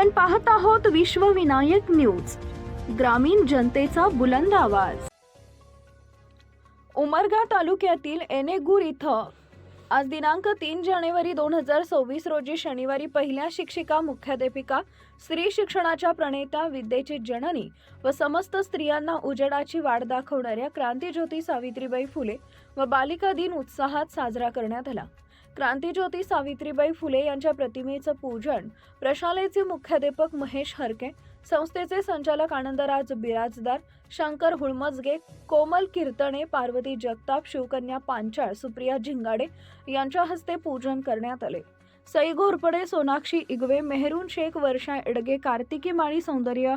आपण पाहत आहोत विश्वविनायक न्यूज, ग्रामीण जनतेचा बुलंद आवाज। उमरगा तालुक्यातील एनेगूर इथं आज दिनांक 3 जानेवारी 2026 रोजी शनिवारी पहिल्या शिक्षिका मुख्याध्यापिका, स्त्री शिक्षणाच्या प्रणेता, विद्येची जननी व समस्त स्त्रियांना उजेडाची वाट दाखवणाऱ्या क्रांतीज्योती सावित्रीबाई फुले व बालिका दिन उत्साहात साजरा करण्यात आला। क्रांतीज्योती सावित्रीबाई फुले यांच्या प्रतिमेचं पूजन प्रशालेचे मुख्याध्यापक महेश हरके, संस्थेचे संचालक आनंदराज बिराजदार, शंकर हुळमजगे, कोमल कीर्तने, पार्वती जगताप, शिवकन्या पांचाळ, सुप्रिया झिंगाडे यांच्या हस्ते पूजन करण्यात आले। सई घोरपडे, सोनाक्षी इगवे, मेहरून शेख, वर्षा एडगे, कार्तिकी माळी, सौंदर्य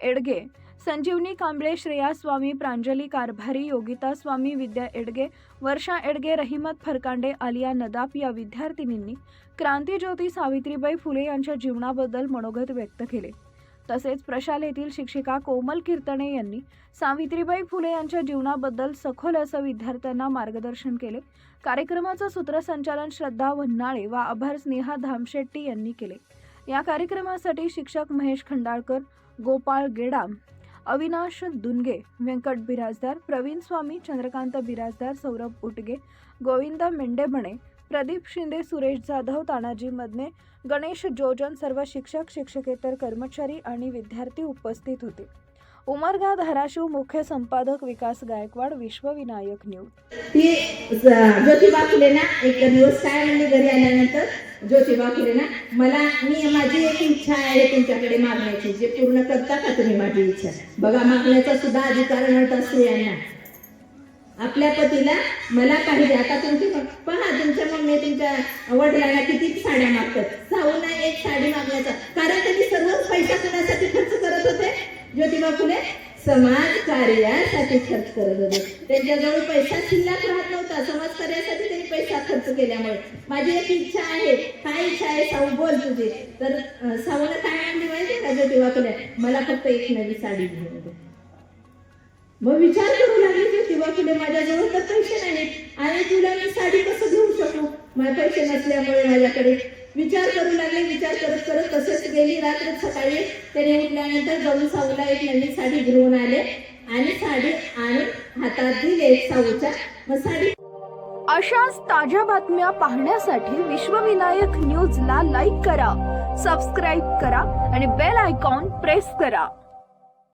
एडगे, संजीवनी कांबळे, श्रेया स्वामी, प्रांजली कारभारी, योगिता स्वामी, विद्या एडगे, वर्षा एडगे, रहिमत फरकांडे, आलिया नदाफ या विद्यार्थिनींनी क्रांतीज्योती सावित्रीबाई फुले यांच्या जीवनाबद्दल मनोगत व्यक्त केले। तसेच प्रशालेतील शिक्षिका कोमल कीर्तने यांनी सावित्रीबाई फुले यांच्या जीवनाबद्दल सखोल असं विद्यार्थ्यांना मार्गदर्शन केले। कार्यक्रमाचं सूत्रसंचालन श्रद्धा वन्नाळे व आभार स्नेहा धामशेट्टी यांनी केले। या कार्यक्रमासाठी शिक्षक महेश खंडाळकर, गोपाळ गेडाम, अविनाश दुनगे, व्यंकट बिराजदार, प्रवीण स्वामी, चंद्रकांत बिराजदार, सौरभ उटगे, गोविंद मेंढेबणे, प्रदीप शिंदे, सुरेश जाधव, तानाजी मदने, गणेश जोजन, सर्व शिक्षक, शिक्षकेतर कर्मचारी आणि विद्यार्थी उपस्थित होते। उमरगा धाराशिव, मुख्य संपादक विकास गायकवाड, विश्वविनायक न्यूज। ती ज्योतिबा फुलेना एक दिवस काय म्हणली घरी आल्यानंतर, ज्योतिबा फुलेना माझी एक इच्छा आहे तुमच्याकडे मागण्याची, जे पूर्ण करता का तुम्ही माझी इच्छा? बघा, मागण्याचा सुद्धा अधिकार नव्हता स्त्रियांना। आपल्या पतीला मला पाहिजे। आता तुमची पहा, तुमच्या मम्मी तुमच्या वडिलांना किती साड्या मागतात, साऊना एक साडी मागण्याचा, कारण त्यांनी सर्व पैसा कोणासाठी खर्च करत होते? ज्योतिबा फुले समाज कार्यासाठी खर्च करत होते। त्यांच्याजवळ पैसा शिल्लक राहत नव्हता, समाज कार्यासाठी त्यांनी पैसा खर्च केल्यामुळे। माझी एक इच्छा आहे। काय इच्छा आहे साऊ, बोल तुझी? तर साऊला काय आणली माहिती का ज्योतिबा फुले? मला फक्त एक नवी साडी घेऊन दे। मग विचार करू लागले ज्योतिबा फुले, माझ्याजवळ तर पैसे नाहीत आणि तुला मी साडी कसं घेऊ शकू? माझे पैसे नसल्यामुळे माझ्याकडे। विचार करू लागले, विचार करत करत तसेच गेली रात्र। सकाळी त्याने उठल्यानंतर जाऊन साऊला एक नवी साडी घेऊन आले आणि साडी आणून हातात दिले साऊच्या। मग साडी। अशाच ताज्या बातम्या पाहण्यासाठी विश्वविनायक न्यूजला लाईक करा, सबस्क्राईब करा आणि बेल आयकॉन प्रेस करा।